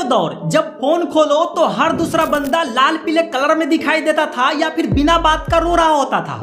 दौर जब फोन खोलो तो हर दूसरा बंदा लाल पीले कलर में दिखाई देता था या फिर बिना बात का रो रहा होता था।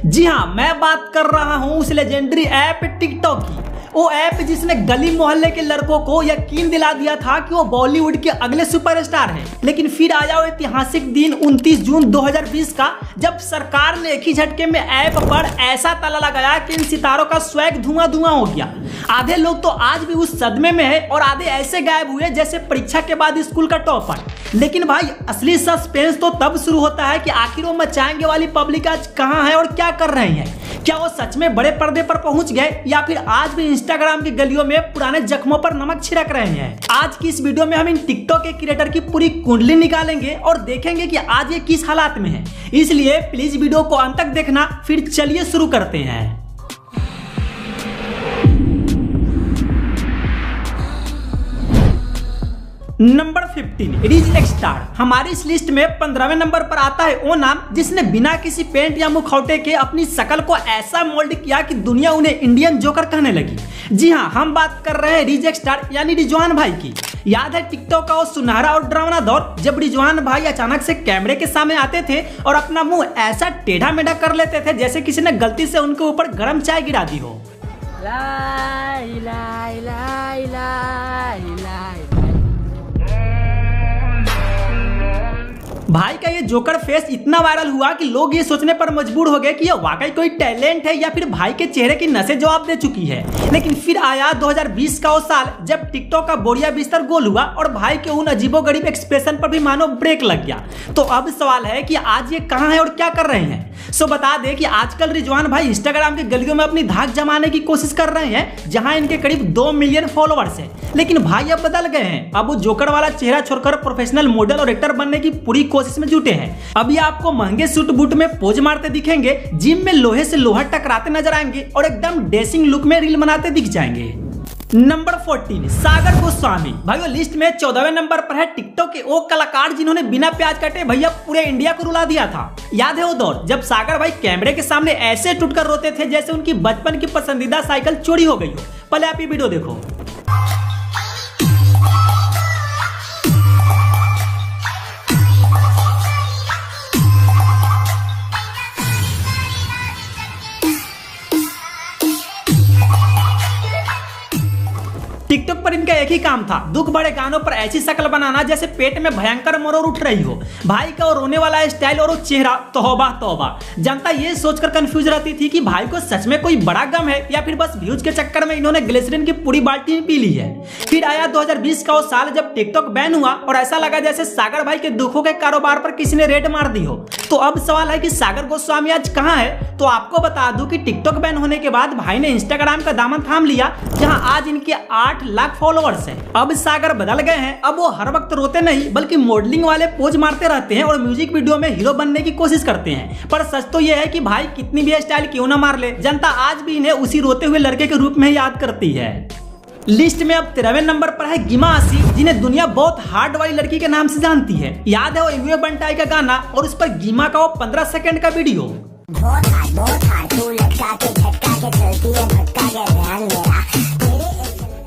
जी हाँ, मैं बात कर रहा हूँ उस लेजेंडरी ऐप टिकटॉक की। वो ऐप जिसने गली मोहल्ले के लड़कों को यकीन दिला दिया था कि वो बॉलीवुड के अगले सुपरस्टार हैं। लेकिन फिर आया वो ऐतिहासिक दिन 29 जून 2020 का, जब सरकार ने एक ही झटके में ऐप पर ऐसा ताला लगाया कि इन सितारों का स्वैग धुआं धुआं हो गया। आधे लोग तो आज भी उस सदमे में है और आधे ऐसे गायब हुए जैसे परीक्षा के बाद स्कूल का टॉपर। लेकिन भाई असली सस्पेंस तो तब शुरू होता है कि आखिर वो मचाएंगे वाली पब्लिक आज कहाँ है और क्या कर रहे हैं। क्या वो सच में बड़े पर्दे पर पहुंच गए या फिर आज भी इंस्टाग्राम की गलियों में पुराने जख्मों पर नमक छिड़क रहे हैं। आज की इस वीडियो में हम इन टिकटॉक के क्रिएटर की पूरी कुंडली निकालेंगे और देखेंगे कि आज ये किस हालात में है। इसलिए प्लीज वीडियो को अंत तक देखना। फिर चलिए शुरू करते हैं। नंबर 15 रिज एक्सटार। हमारी इस लिस्ट में 15वें नंबर पर आता है वो नाम जिसने बिना किसी पेंट या मुखौटे के अपनी शक्ल को ऐसा मोल्ड किया कि दुनिया उन्हें इंडियन जोकर कहने लगी। जी हाँ, हम बात कर रहे हैं रिज एक्सटार यानी रिजवान भाई की। याद है टिकटॉक का वो सुनहरा और डरावना दौर जब रिजवान भाई अचानक से कैमरे के सामने आते थे और अपना मुंह ऐसा टेढ़ा मेढ़ा कर लेते थे जैसे किसी ने गलती से उनके ऊपर गर्म चाय गिरा दी हो। भाई का ये जोकर फेस इतना वायरल हुआ कि लोग ये सोचने पर मजबूर हो गए कि ये वाकई कोई टैलेंट है या फिर भाई के चेहरे की नसें जवाब दे चुकी है। लेकिन फिर आया 2020 का वो साल जब टिकटॉक का बोरिया बिस्तर गोल हुआ और भाई के उन अजीबोगरीब एक्सप्रेशन पर भी मानो ब्रेक लग गया। तो अब सवाल है कि आज ये कहाँ है और क्या कर रहे हैं। सो बता दें कि आजकल रिजवान भाई इंस्टाग्राम की गलियों में अपनी धाक जमाने की कोशिश कर रहे हैं, जहां इनके करीब 2 मिलियन फॉलोअर्स हैं। लेकिन भाई अब बदल गए हैं। अब वो जोकर वाला चेहरा छोड़कर प्रोफेशनल मॉडल और एक्टर बनने की पूरी कोशिश में जुटे हैं। अभी आपको महंगे सूट बूट में पोज मारते दिखेंगे, जिम में लोहे से लोहा टकराते नजर आएंगे और एकदम डेसिंग लुक में रील बनाते दिख जाएंगे। नंबर 14 सागर गोस्वामी। भाइयों लिस्ट में 14वें नंबर पर है टिकटॉक के वो कलाकार जिन्होंने बिना प्याज काटे भैया पूरे इंडिया को रुला दिया था। याद है वो दौर जब सागर भाई कैमरे के सामने ऐसे टूटकर रोते थे जैसे उनकी बचपन की पसंदीदा साइकिल चोरी हो गई हो। पहले आप ये वीडियो देखो। टिकटॉक पर इनका एक ही काम था, दुख भरे गानों पर ऐसी शक्ल बनाना जैसे पेट में भयंकर मरोड़ उठ रही हो। भाई का वो रोने वाला स्टाइल और वो चेहरा, तौबा तौबा। जनता ये सोचकर कंफ्यूज रहती थी कि भाई को सच में कोई बड़ा गम है या फिर बस व्यूज के चक्कर में इन्होंने ग्लिसरीन की पूरी बाल्टी पी ली है। फिर आया 2020 का वो साल जब टिकटॉक बैन हुआ और ऐसा लगा जैसे सागर भाई के दुखों के कारोबार पर किसी ने रेड मार दी हो। तो अब सवाल है कि सागर गोस्वामी आज कहाँ है। तो आपको बता दूं कि टिकटॉक बैन होने के बाद भाई ने इंस्टाग्राम का दामन थाम लिया, जहां आज इनके 8 लाख फॉलोअर्स हैं। अब सागर बदल गए हैं। अब वो हर वक्त रोते नहीं बल्कि मॉडलिंग वाले पोज मारते रहते हैं और म्यूजिक वीडियो में हीरो बनने की कोशिश करते हैं। पर सच तो यह है कि भाई कितनी भी स्टाइल क्यों ना मार ले, जनता आज भी इन्हें उसी रोते हुए लड़के के रूप में याद करती है। लिस्ट में अब 13वें नंबर पर है गिमा आसी, जिन्हें दुनिया बहुत हार्ड वाली लड़की के नाम से जानती है। याद है वो एमियो बंटाई का गाना और उस पर गिमा का वो 15 सेकंड का वीडियो।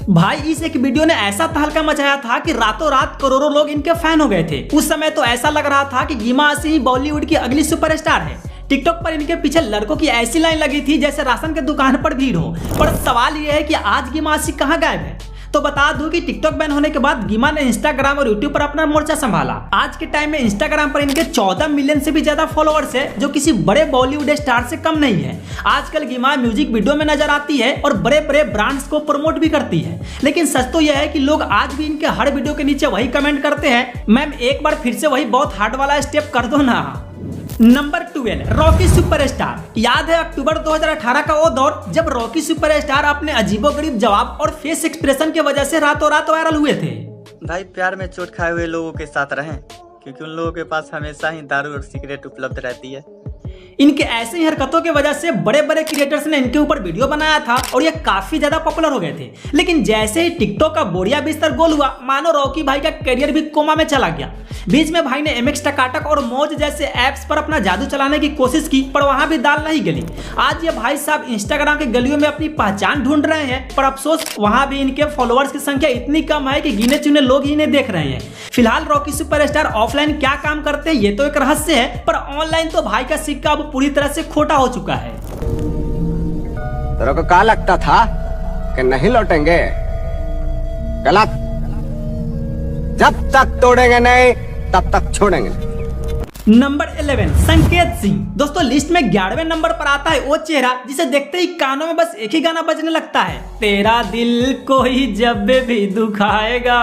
भाई इस एक वीडियो ने ऐसा तहलका मचाया था कि रातों रात करोड़ों लोग इनके फैन हो गए थे। उस समय तो ऐसा लग रहा था कि गिमा आसी ही बॉलीवुड की अगली सुपरस्टार है। टिकटॉक पर इनके पीछे लड़कों की ऐसी लाइन लगी थी जैसे राशन के दुकान पर भीड़ हो। पर सवाल यह है कि आज गिमा आसी कहाँ गायब है। तो बता दूं कि टिकटॉक बैन होने के बाद गिमा ने इंस्टाग्राम और यूट्यूब पर अपना मोर्चा संभाला। आज के टाइम में इंस्टाग्राम पर इनके 14 मिलियन से भी ज्यादा फॉलोअर्स है, जो किसी बड़े बॉलीवुड स्टार से कम नहीं है। आजकल गिमा म्यूजिक वीडियो में नजर आती है और बड़े बड़े ब्रांड्स को प्रमोट भी करती है। लेकिन सच तो यह है कि लोग आज भी इनके हर वीडियो के नीचे वही कमेंट करते हैं, मैम एक बार फिर से वही बहुत हार्ड वाला स्टेप कर दो ना। Number 12 Rocky superstar. याद है अक्टूबर 2018 का वो दौर जब रॉकी सुपरस्टार अपने अजीबोगरीब जवाब और फेस एक्सप्रेशन की वजह से रातों रात वायरल हुए थे। भाई प्यार में चोट खाए हुए लोगों के साथ रहें, क्योंकि उन लोगों के पास हमेशा ही दारू और सिगरेट उपलब्ध रहती है। इनके ऐसे ही हरकतों की वजह से बड़े बड़े क्रिएटर्स ने इनके ऊपर वीडियो बनाया था और ये काफी ज्यादा पॉपुलर हो गए थे। लेकिन जैसे ही टिकटॉक का बोरिया बिस्तर गोल हुआ, मानो रॉकी भाई का करियर भी कोमा में चला गया। बीच में भाई ने MX टकाटक और मौज जैसे ऐप्स पर अपना जादू चलाने की कोशिश की, पर वहां भी दाल नहीं गली। आज ये भाई साहब इंस्टाग्राम के गलियों में अपनी पहचान ढूंढ रहे हैं, पर अफसोस वहां भी इनके फॉलोअर्स की संख्या इतनी कम है कि गिने चुने लोग ही इन्हें देख रहे हैं। फिलहाल रॉकी सुपरस्टार ऑफलाइन क्या काम करते हैं ये तो एक रहस्य है, पर ऑनलाइन तो भाई का सिक्का अब पूरी तरह से खोटा हो चुका है। तेरे को क्या लगता था कि नहीं लौटेंगे? गलत। जब तक तोड़ेंगे नहीं तब तक छोड़ेंगे। नंबर 11 संकेत सिंह। दोस्तों लिस्ट में 11वें नंबर पर आता है वो चेहरा जिसे देखते ही कानों में बस एक ही गाना बजने लगता है, तेरा दिल कोई जब भी दुखाएगा।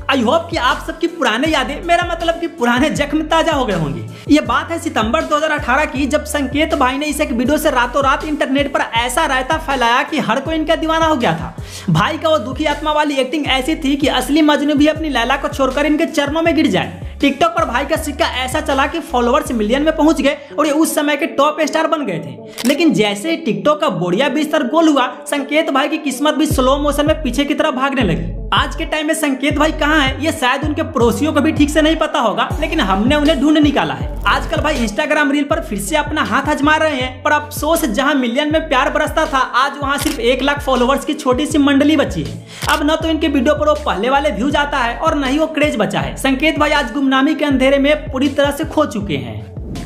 आई होप कि आप सबकी पुराने यादें, मेरा मतलब कि पुराने जख्म ताजा हो गए होंगे। ये बात है सितंबर 2018 की, जब संकेत भाई ने इस एक वीडियो से रातों रात इंटरनेट पर ऐसा रायता फैलाया कि हर कोई इनका दीवाना हो गया था। भाई का वो दुखी आत्मा वाली एक्टिंग ऐसी थी कि असली मजनू भी अपनी लैला को छोड़कर इनके चरणों में गिर जाए। टिकटॉक पर भाई का सिक्का ऐसा चला कि फॉलोअर्स मिलियन में पहुंच गए और ये उस समय के टॉप स्टार बन गए थे। लेकिन जैसे ही टिकटॉक का बोरिया बिस्तर गोल हुआ, संकेत भाई की किस्मत भी स्लो मोशन में पीछे की तरफ भागने लगी। आज के टाइम में संकेत भाई कहाँ हैं ये शायद उनके पड़ोसियों को भी ठीक से नहीं पता होगा, लेकिन हमने उन्हें ढूंढ निकाला है। आजकल भाई इंस्टाग्राम रील पर फिर से अपना हाथ आजमा रहे हैं, पर अफसोस जहां मिलियन में प्यार बरसता था, आज वहां सिर्फ 1 लाख फॉलोअर्स की छोटी सी मंडली बची है। अब न तो इनके वीडियो पर वो पहले वाले व्यूज आता है और न ही वो क्रेज बचा है। संकेत भाई आज गुमनामी के अंधेरे में पूरी तरह से खो चुके हैं।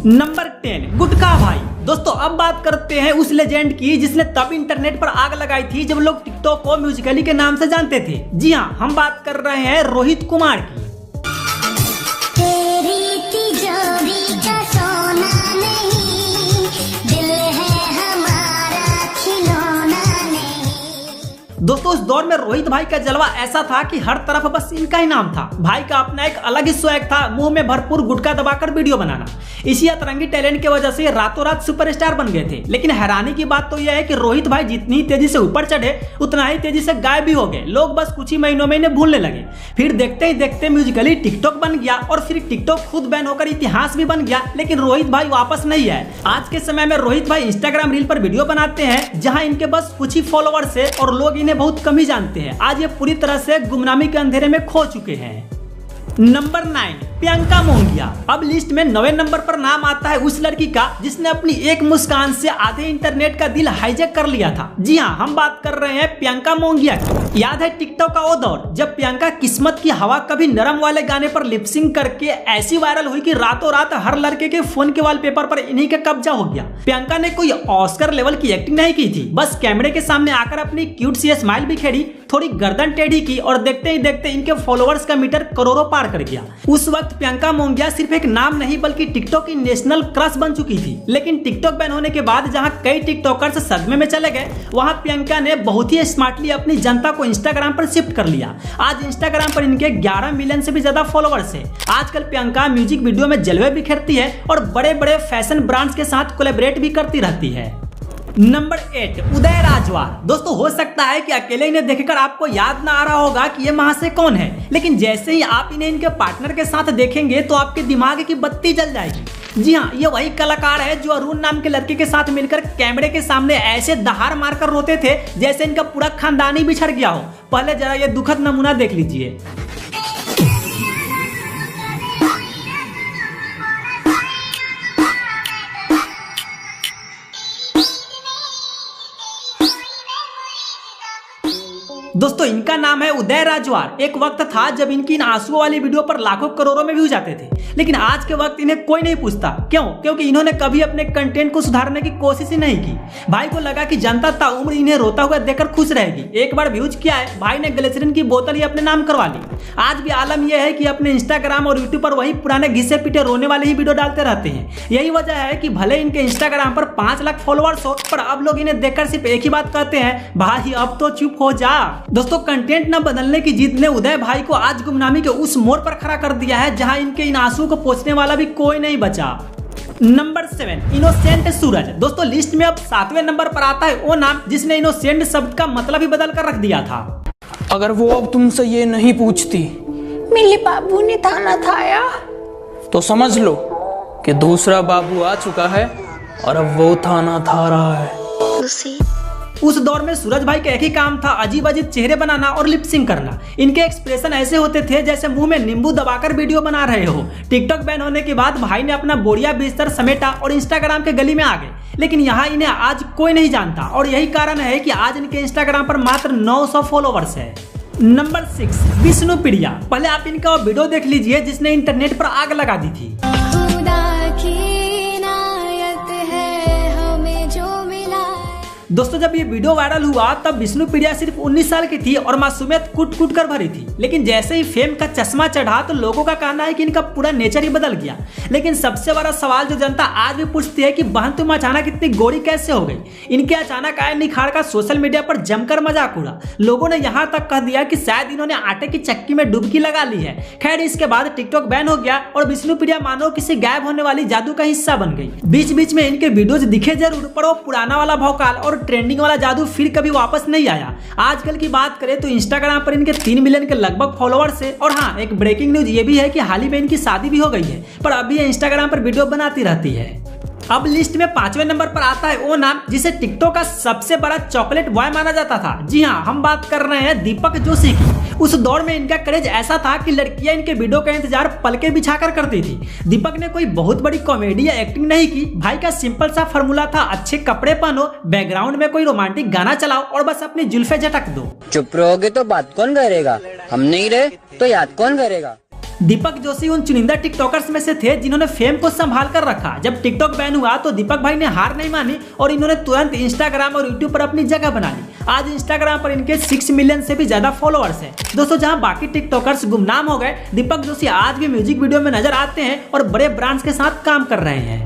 नंबर 10 गुटका भाई। दोस्तों अब बात करते हैं उस लेजेंड की जिसने तब इंटरनेट पर आग लगाई थी जब लोग टिकटॉक को म्यूजिकली के नाम से जानते थे। जी हाँ, हम बात कर रहे हैं रोहित कुमार की। तेरी तिजोरी का सोना नहीं, दिल है हमारा खिलौना नहीं। दोस्तों उस दौर में रोहित भाई का जलवा ऐसा था कि हर तरफ बस इनका ही नाम था। भाई का अपना एक अलग ही स्वैग था, मुंह में भरपूर गुटखा दबाकर वीडियो बनाना। इसी अतरंगी टैलेंट की वजह से रातों रात सुपरस्टार बन गए थे। लेकिन हैरानी की बात तो यह है कि रोहित भाई जितनी तेजी से ऊपर चढ़े उतना ही तेजी से गायब भी हो गए। लोग बस कुछ ही महीनों में इन्हें भूलने लगे। फिर देखते ही देखते म्यूजिकली टिकटॉक बन गया और फिर टिकटॉक खुद बैन होकर इतिहास भी बन गया, लेकिन रोहित भाई वापस नहीं आए। आज के समय में रोहित भाई इंस्टाग्राम रील पर वीडियो बनाते हैं जहां इनके बस कुछ ही फॉलोअर्स है और लोग इन्हें बहुत कम ही जानते हैं। आज ये पूरी तरह से गुमनामी के अंधेरे में खो चुके हैं। नंबर 9 प्रियंका मोंगिया। अब लिस्ट में 9वें नंबर पर नाम आता है उस लड़की का जिसने अपनी एक मुस्कान से आधे इंटरनेट का दिल हाईजैक कर लिया था। जी हाँ, हम बात कर रहे हैं प्रियंका मोंगिया की। याद है टिकटॉक का वो दौर जब प्रियंका किस्मत की हवा कभी नरम वाले गाने पर लिपसिंग करके ऐसी वायरल हुई कि रातों रात हर लड़के के फोन के वॉलपेपर पर इन्हीं का कब्जा हो गया। प्रियंका ने कोई ऑस्कर लेवल की एक्टिंग नहीं की थी, बस कैमरे के सामने आकर अपनी क्यूट सी स्माइल बिखेरी, थोड़ी गर्दन टेढ़ी की और देखते ही देखते इनके फॉलोअर्स का मीटर करोड़ों पार कर गया। उस वक्त प्रियंका मोंगिया सिर्फ एक नाम नहीं बल्कि टिकटॉक की नेशनल क्रश बन चुकी थी। लेकिन टिकटॉक बैन होने के बाद जहां कई टिकटॉकर्स सदमे में चले गए, वहां प्रियंका ने बहुत ही स्मार्टली अपनी जनता को इंस्टाग्राम पर शिफ्ट कर लिया। आज इंस्टाग्राम पर इनके 11 मिलियन से भी ज्यादा फॉलोअर्स है। आजकल प्रियंका म्यूजिक वीडियो में जलवे बिखेरती है और बड़े बड़े फैशन ब्रांड्स के साथ कोलैबोरेट भी करती रहती है। नंबर 8 उदय राजवार। दोस्तों हो सकता है कि अकेले इन्हें देखकर आपको याद ना आ रहा होगा कि ये महाशय कौन है, लेकिन जैसे ही आप इन्हें इनके पार्टनर के साथ देखेंगे तो आपके दिमाग की बत्ती जल जाएगी। जी हाँ, ये वही कलाकार है जो अरुण नाम के लड़के के साथ मिलकर कैमरे के सामने ऐसे दहाड़ मारकर रोते थे जैसे इनका पूरा खानदान ही बिछड़ गया हो। पहले जरा ये दुखद नमूना देख लीजिए। दोस्तों इनका नाम है उदय राजवार। एक वक्त था जब इनकी इन आंसुओं वाली वीडियो पर लाखों करोड़ों में व्यूज आते थे, लेकिन आज के वक्त इन्हें कोई नहीं पूछता। क्यों? क्योंकि इन्होंने कभी अपने कंटेंट को सुधारने की कोशिश ही नहीं की। भाई को लगा कि जनता ताउम्र इन्हें रोता हुआ देखकर खुश रहेगी। एक बार व्यूज किया है, भाई ने ग्लिसरीन की बोतल ही अपने नाम करवा ली। आज भी आलम यह है कि अपने इंस्टाग्राम और यूट्यूब पर वही पुराने घिसे पीटे रोने वाले ही वीडियो डालते रहते हैं। यही वजह है कि भले इनके इंस्टाग्राम पर 5 लाख फॉलोअर्स हो, पर अब लोग इन्हें देखकर सिर्फ एक ही बात कहते हैं, भाई अब तो चुप हो जा। दोस्तों कंटेंट न बदलने की जिद ने उदय भाई को आज गुमनामी के उस मोड़ पर खड़ा कर दिया है जहां इनके इन आंसू को पोंछने वाला भी कोई नहीं बचा। नंबर 7 इनोसेंट सूरज। दोस्तों लिस्ट में अब 7वें नंबर पर आता है वो नाम जिसने इनोसेंट शब्द का मतलब ही बदल कर रख दिया था। अगर वो अब तुमसे ये नहीं पूछती मेरे बाबू ने थाना थाया तो समझ लो कि दूसरा बाबू आ चुका है और अब वो थाना था रहा है। उस दौर में सूरज भाई का एक ही काम था, अजीब अजीब चेहरे बनाना और लिपसिंग करना। इनके एक्सप्रेशन ऐसे होते थे जैसे मुंह में नींबू दबाकर वीडियो बना रहे हो। टिकटॉक बैन होने के बाद भाई ने अपना बोरिया बिस्तर समेटा और इंस्टाग्राम के गली में आ गए, लेकिन यहाँ इन्हें आज कोई नहीं जानता और यही कारण है कि आज इनके इंस्टाग्राम पर मात्र 900 फॉलोवर्स है। नंबर 6 विष्णुप्रिया। पहले आप इनका वीडियो देख लीजिए जिसने इंटरनेट पर आग लगा दी थी। दोस्तों जब ये वीडियो वायरल हुआ तब विष्णुप्रिया सिर्फ 19 साल की थी और मासूमियत कूट कूट कर भरी थी, लेकिन जैसे ही फेम का चश्मा चढ़ा तो लोगों का कहना है कि इनका पूरा नेचर ही बदल गया। लेकिन सबसे बड़ा सवाल जो जनता आज भी पूछती है कि बहन तुम अचानक इतनी गोरी कैसे हो गई। इनके अचानक आए निखार का सोशल मीडिया पर जमकर मजाक उड़ा। लोगों ने यहाँ तक कह दिया कि शायद इन्होंने आटे की चक्की में डुबकी लगा ली है। खैर इसके बाद टिकटॉक बैन हो गया और विष्णुप्रिया मानो किसी गायब होने वाली जादू का हिस्सा बन गई। बीच बीच में इनके वीडियोज दिखे जरूर पर वो पुराना वाला भौकाल और ट्रेंडिंग वाला जादू फिर कभी वापस नहीं आया। आजकल की बात करें तो इंस्टाग्राम पर इनके 3 मिलियन के लगभग फॉलोअर्स है। और हाँ एक ब्रेकिंग न्यूज ये भी है कि हाल ही में इनकी शादी भी हो गई है, पर अभी ये इंस्टाग्राम पर वीडियो बनाती रहती है। अब लिस्ट में 5वें नंबर पर आता है वो नाम जिसे टिकटॉक का सबसे बड़ा चॉकलेट बॉय माना जाता था। जी हाँ हम बात कर रहे हैं दीपक जोशी की। उस दौर में इनका क्रेज ऐसा था कि लड़कियां इनके वीडियो का इंतजार पलके बिछाकर करती थी। दीपक ने कोई बहुत बड़ी कॉमेडी या एक्टिंग नहीं की। भाई का सिंपल सा फॉर्मूला था, अच्छे कपड़े पहनो, बैकग्राउंड में कोई रोमांटिक गाना चलाओ और बस अपनी जुल्फे झटक दो। चुप रहोगे तो बात कौन करेगा, हम नहीं रहे तो याद कौन करेगा। दीपक जोशी उन चुनिंदा टिकटॉकर्स में से थे जिन्होंने फेम को संभाल कर रखा। जब टिकटॉक बैन हुआ तो दीपक भाई ने हार नहीं मानी और इन्होंने तुरंत इंस्टाग्राम और यूट्यूब पर अपनी जगह बना ली। आज इंस्टाग्राम पर इनके 6 मिलियन से भी ज्यादा फॉलोअर्स हैं। दोस्तों जहां बाकी टिकटॉकर्स गुमनाम हो गए, दीपक जोशी आज भी म्यूजिक वीडियो में नजर आते हैं और बड़े ब्रांड्स के साथ काम कर रहे हैं।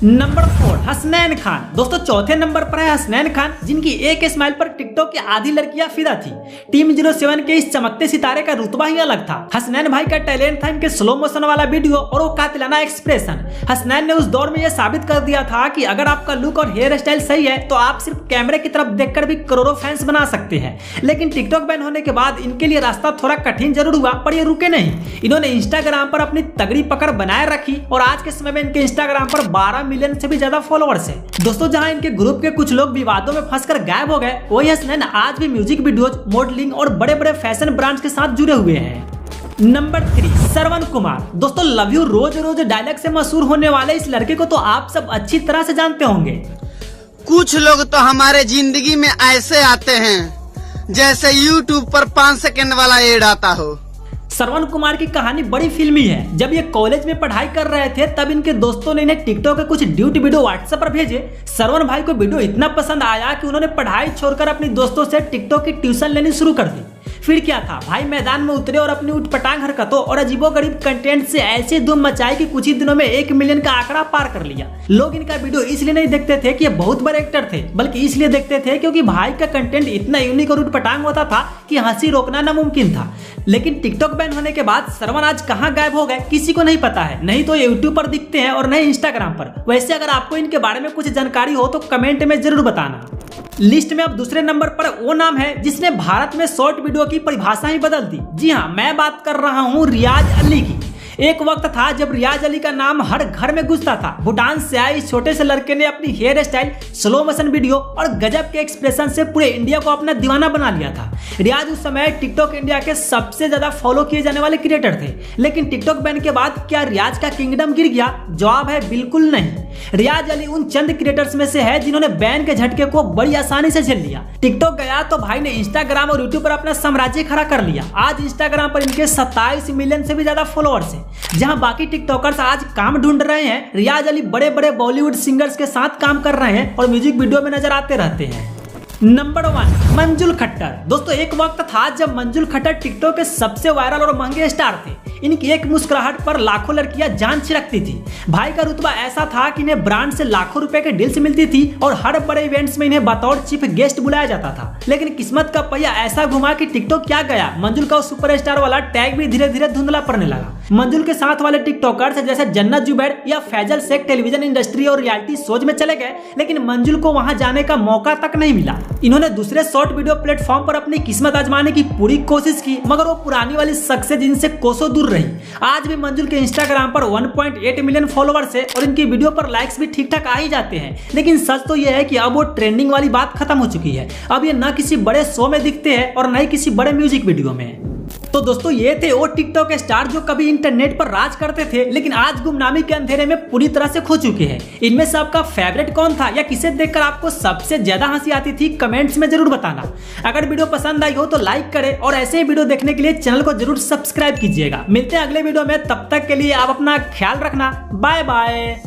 नंबर 4 हसनैन खान। दोस्तों चौथे नंबर पर है हसनैन खान, जिनकी एक स्माइल पर टिकटॉक की आधी लड़कियां फिदा थी। टीम 07 के इस चमकते सितारे का रुतबा ही अलग था। हसनैन भाई का टैलेंट था इनके स्लो मोशन वाला वीडियो और वो कातिलाना एक्सप्रेशन। हसनैन ने उस दौर में यह साबित कर दिया था कि अगर आपका लुक और हेयर स्टाइल सही है तो आप सिर्फ कैमरे की तरफ देखकर भी करोड़ों फैंस बना सकते हैं। लेकिन टिकटॉक बैन होने के बाद इनके लिए रास्ता थोड़ा कठिन जरूर हुआ, पर ये रुके नहीं। इन्होंने इंस्टाग्राम पर अपनी तगड़ी पकड़ बनाए रखी और आज के समय में इनके इंस्टाग्राम पर 12 मिलियन से भी ज्यादा फॉलोअर्स है। दोस्तों जहां इनके ग्रुप के कुछ लोग विवादों में फंसकर गायब हो गए, वही हसनैन आज भी म्यूजिक वीडियोज, मॉडलिंग और बड़े बड़े फैशन ब्रांड्स के साथ जुड़े हुए हैं। नंबर 3 श्रवण कुमार। दोस्तों लव यू रोज रोज डायलॉग से मशहूर होने वाले इस लड़के को तो आप सब अच्छी तरह से जानते होंगे। कुछ लोग तो हमारे जिंदगी में ऐसे आते हैं जैसे YouTube पर 5 सेकंड वाला एड आता हो। श्रवण कुमार की कहानी बड़ी फिल्मी है। जब ये कॉलेज में पढ़ाई कर रहे थे तब इनके दोस्तों ने इन्हें टिकटॉक के कुछ ड्यूट वीडियो व्हाट्सएप पर भेजे। श्रवण भाई को वीडियो इतना पसंद आया कि उन्होंने पढ़ाई छोड़कर अपने दोस्तों से टिकटॉक की ट्यूशन लेनी शुरू कर दी। फिर क्या था, भाई मैदान में उतरे और अपनी उठपटांग हरकतों और अजीबोगरीब कंटेंट से ऐसे धूम मचाई कि कुछ ही दिनों में 1 मिलियन का आंकड़ा पार कर लिया। लोग इनका वीडियो इसलिए नहीं देखते थे कि ये बहुत बड़े एक्टर थे, बल्कि इसलिए देखते थे क्योंकि भाई का कंटेंट इतना यूनिक और उठपटांग होता था कि हंसी रोकना नामुमकिन था। लेकिन टिकटॉक बैन होने के बाद श्रवण आज कहां गायब हो गए किसी को नहीं पता है। नहीं तो यूट्यूब पर दिखते हैं और नहीं इंस्टाग्राम पर। वैसे अगर आपको इनके बारे में कुछ जानकारी हो तो कमेंट में जरूर बताना। लिस्ट में अब दूसरे नंबर पर वो नाम है जिसने भारत में शॉर्ट वीडियो की परिभाषा ही बदल दी। जी हाँ मैं बात कर रहा हूँ रियाज अली की। एक वक्त था जब रियाज अली का नाम हर घर में गूंजता था। भूटान से आए इस छोटे से लड़के ने अपनी hair style, slow motion video और गजब के एक्सप्रेशन से पूरे इंडिया को अपना दीवाना बना लिया था। रियाज उस समय टिकटॉक इंडिया के सबसे ज्यादा फॉलो किए जाने वाले क्रिएटर थे। लेकिन टिकटॉक बैन के बाद क्या रियाज का किंगडम गिर गया? जवाब है बिल्कुल नहीं। रियाज अली उन चंद क्रिएटर्स में से है जिन्होंने बैन के झटके को बड़ी आसानी से झेल लिया। टिकटॉक गया तो भाई ने इंस्टाग्राम और यूट्यूब पर अपना साम्राज्य खड़ा कर लिया। आज इंस्टाग्राम पर इनके 27 मिलियन से भी ज्यादा फॉलोअर्स हैं। जहां बाकी टिकटॉकर्स आज काम ढूंढ रहे हैं, रियाज अली बड़े बड़े बॉलीवुड सिंगर्स के साथ काम कर रहे हैं और म्यूजिक वीडियो में नजर आते रहते हैं। नंबर 1 मंजुल खट्टर। दोस्तों एक वक्त था जब मंजुल खट्टर टिकटॉक के सबसे वायरल और महंगे स्टार थे। इनकी एक मुस्कुराहट पर लाखों लड़कियां जान छिड़कती थी। भाई का रुतबा ऐसा था कि इन्हें ब्रांड से लाखों रुपए के डील्स मिलती थी और हर बड़े इवेंट्स में इन्हें बतौर चीफ गेस्ट बुलाया जाता था। लेकिन किस्मत का पहिया ऐसा घुमा कि टिकटॉक क्या गया, मंजुल का सुपरस्टार वाला टैग भी धीरे धीरे धुंधला पड़ने लगा। मंजुल के साथ वाले टिकटॉकर्स जैसे जन्नत जुबैर या फैजल शेख टेलीविजन इंडस्ट्री और रियलिटी शोज में चले गए, लेकिन मंजुल को वहां जाने का मौका तक नहीं मिला। इन्होंने दूसरे शॉर्ट वीडियो प्लेटफॉर्म पर अपनी किस्मत आजमाने की पूरी कोशिश की, मगर वो पुरानी वाली सक्सेस इनसे कोसों दूर रही। आज भी मंजुल के इंस्टाग्राम पर 1.8 मिलियन फॉलोअर्स है और इनकी वीडियो पर लाइक्स भी ठीक ठाक आ ही जाते हैं, लेकिन सच तो यह है कि अब वो ट्रेंडिंग वाली बात खत्म हो चुकी है। अब ये न किसी बड़े शो में दिखते हैं और न ही किसी बड़े म्यूजिक वीडियो में। तो दोस्तों ये थे वो टिकटॉक स्टार जो कभी इंटरनेट पर राज करते थे, लेकिन आज गुमनामी के अंधेरे में पूरी तरह से खो चुके हैं। इनमें से आपका फेवरेट कौन था या किसे देखकर आपको सबसे ज्यादा हंसी आती थी, कमेंट्स में जरूर बताना। अगर वीडियो पसंद आई हो तो लाइक करें और ऐसे ही वीडियो देखने के लिए चैनल को जरूर सब्सक्राइब कीजिएगा। मिलते हैं अगले वीडियो में, तब तक के लिए आप अपना ख्याल रखना। Bye bye.